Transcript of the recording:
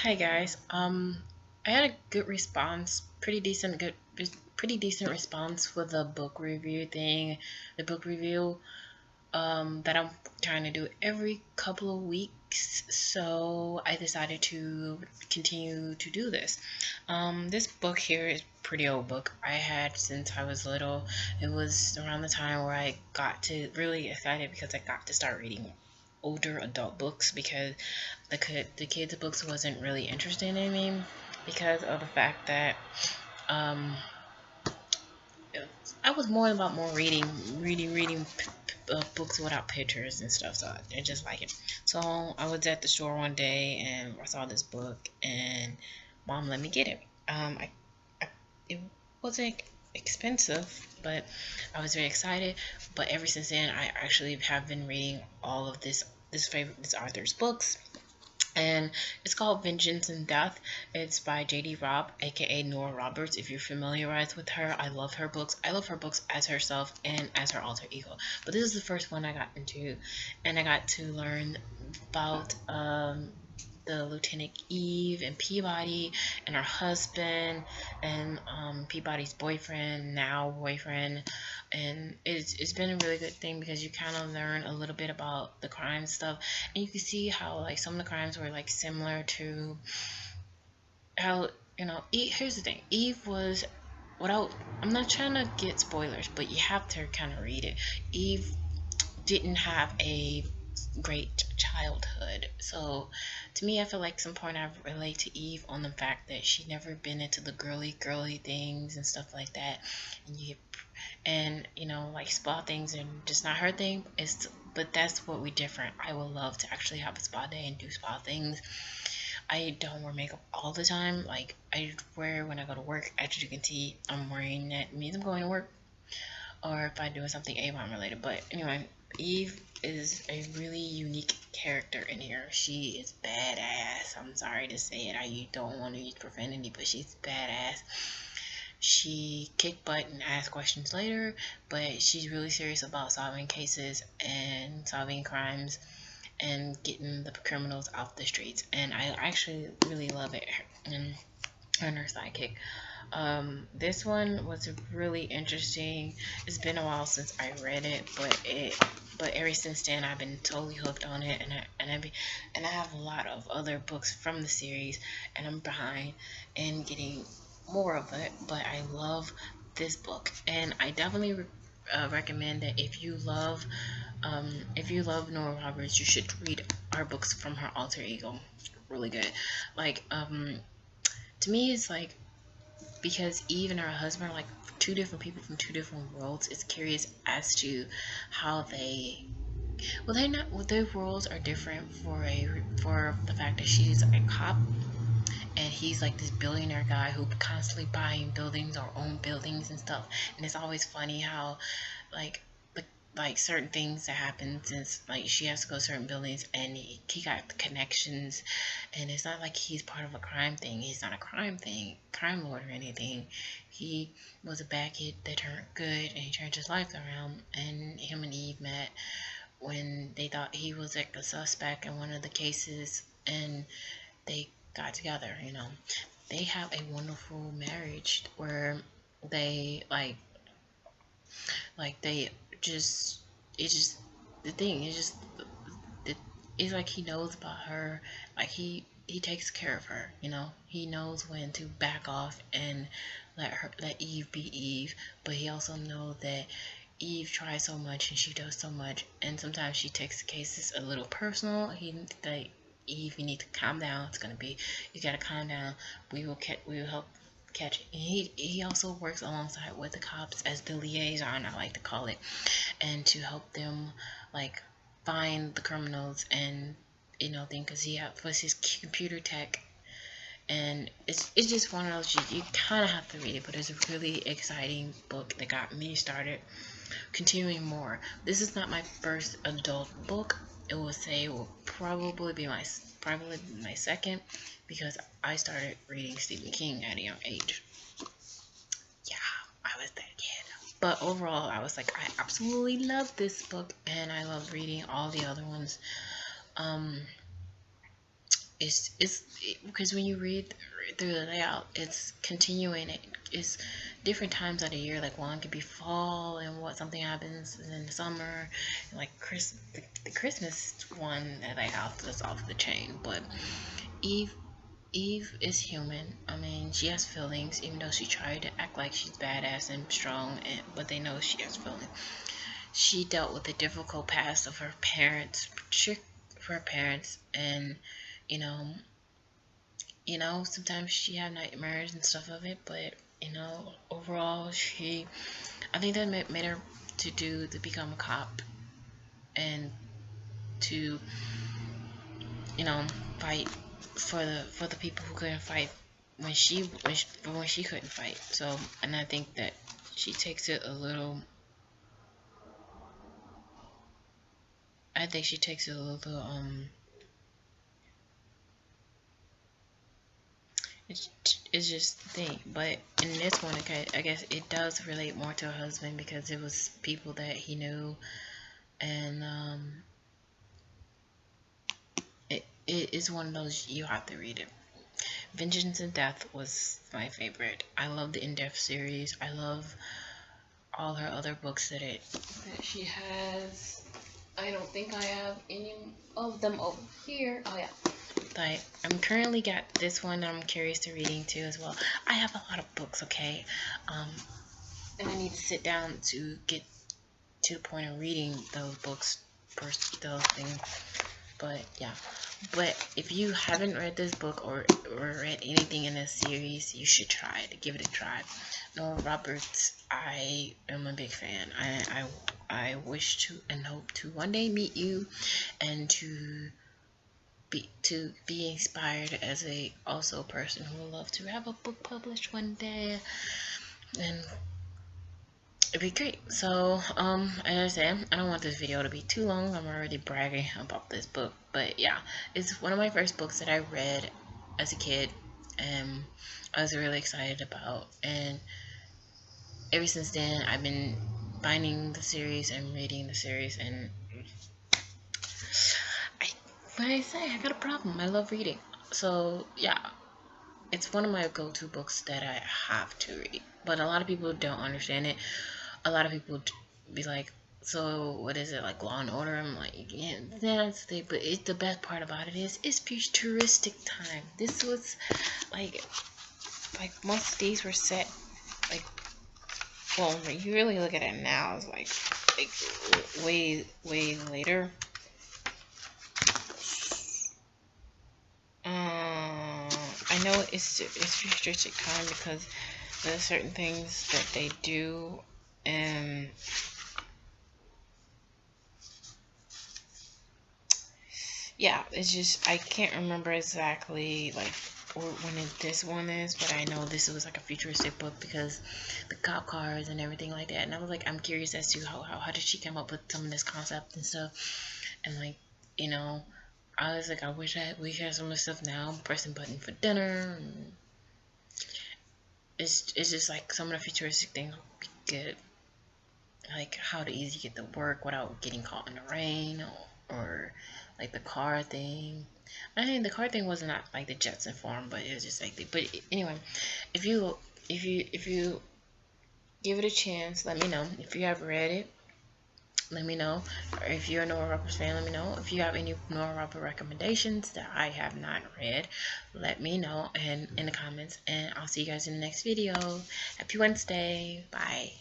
Hi guys. I had a good response, pretty decent response for the book review thing. The book review that I'm trying to do every couple of weeks. So I decided to continue to do this. This book here is a pretty old book I had since I was little. It was around the time where I got to really excited because I got to start reading older adult books because the kids books wasn't really interesting in me because of the fact that um I was more reading books without pictures and stuff. So I just like it. So I was at the store one day and I saw this book and mom let me get it. I it wasn't expensive, but I was very excited. But ever since then, I actually have been reading all of this author's books, and it's called Vengeance and Death. It's by J.D. Robb, aka Nora Roberts. If you're familiarized with her, I love her books. I love her books as herself and as her alter ego. But this is the first one I got into, and I got to learn about the Lieutenant Eve and Peabody and her husband and Peabody's boyfriend, now boyfriend. And it's been a really good thing because you kind of learn a little bit about the crime stuff, and you can see how like some of the crimes were like similar to how here's the thing. Eve was without I'm not trying to get spoilers, but you have to kind of read it. Eve didn't have a great childhood. So to me, I feel like some point I relate to Eve on the fact that she never been into the girly things and stuff like that. And like spa things and just not her thing. But that's what we different. I would love to actually have a spa day and do spa things. I don't wear makeup all the time. Like I wear when I go to work. As you can see, I'm wearing that means I'm going to work, or if I'm doing something Avon related. But anyway, Eve is a really unique character in here. She is badass. I'm sorry to say it. I don't want to use profanity, but she's badass. She kick butt and ask questions later, but she's really serious about solving cases and solving crimes and getting the criminals off the streets. And I actually really love it. And her sidekick. This one was really interesting. It's been a while since I read it, but ever since then I've been totally hooked on it, and I have a lot of other books from the series, and I'm behind in getting more of it. But I love this book, and I definitely recommend that if you love Nora Roberts, you should read her books from her alter ego. Really good. Like to me, it's like because Eve and her husband are like two different people from two different worlds. It's curious as to how they they're not their worlds are different for the fact that she's a cop and he's like this billionaire guy who constantly buying buildings or own buildings and stuff. And it's always funny how like like certain things that happen since like she has to go to certain buildings and he got the connections, and it's not like he's part of a crime thing. He's not a crime lord or anything. He was a bad kid that turned good and he turned his life around, and him and Eve met when they thought he was like a suspect in one of the cases, and they got together. They have a wonderful marriage where they they just it's just the thing is just it, it's like he knows about her. Like he takes care of her. He knows when to back off and let Eve be Eve, but he also knows that Eve tries so much and she does so much, and sometimes she takes the cases a little personal. He like Eve, you need to calm down. You gotta calm down. We will help catch it. And he also works alongside with the cops as the liaison, I like to call it, and to help them like find the criminals and thing because he was his computer tech. And it's just one of those you kind of have to read it, but it's a really exciting book that got me started continuing more. This is not my first adult book. It will probably my second, because I started reading Stephen King at a young age. Yeah, I was that kid. But overall, I was like, I absolutely love this book, and I love reading all the other ones. Um, because when you read through the layout, it's continuing. It's different times of the year. Like one could be fall and what something happens in the summer. Like the Christmas one that layout is off the chain. But Eve Eve is human. I mean, she has feelings, even though she tried to act like she's badass and strong, but they know she has feelings. She dealt with the difficult past of her parents, and you know, sometimes she had nightmares and stuff of it, but overall, I think that made her to become a cop and to, fight for the people who couldn't fight when she couldn't fight. So, and I think that she takes it a little. I think she takes it a little it's just the thing. But in this one, okay, I guess it does relate more to her husband because it was people that he knew, and it is one of those you have to read it. Vengeance and Death was my favorite. I love the In-Depth series. I love all her other books that she has. I don't think I have any of them over here. Oh yeah. But I'm currently got this one that I'm curious to reading too as well. I have a lot of books, okay? And I need to sit down to get to the point of reading those books first, those things. But yeah. But if you haven't read this book or read anything in this series, you should try it. Give it a try. Nora Roberts, I am a big fan. I wish to and hope to one day meet you and to be inspired as a also person who would love to have a book published one day, and it'd be great. So as I said, I don't want this video to be too long. I'm already bragging about this book, but yeah, it's one of my first books that I read as a kid, and I was really excited about, and ever since then I've been finding the series and reading the series, and I got a problem. I love reading. So yeah, it's one of my go-to books that I have to read. But a lot of people don't understand it. A lot of people be like, so what is it, like Law and Order? I'm like, yeah, that's the, but the best part about it is it's futuristic time. This was like most of these were set like, well, when you really look at it now, it's like way later. I know it's futuristic time because there's certain things that they do, and yeah, it's just I can't remember exactly like when this one is, but I know this was like a futuristic book because the cop cars and everything like that. And I was like, I'm curious as to how did she come up with some of this concept and stuff, and like, I was like, I wish we had some of this stuff now. I'm pressing button for dinner. And it's just like some of the futuristic things would be good. Like how to easy get to work without getting caught in the rain, or like the car thing. I think the car thing was not like the Jetson form, but it was just like but anyway, if you give it a chance, let me know. If you have read it, let me know. Or if you're a Nora Roberts fan, let me know. If you have any Nora Roberts recommendations that I have not read, let me know and in the comments, and I'll see you guys in the next video. Happy Wednesday. Bye.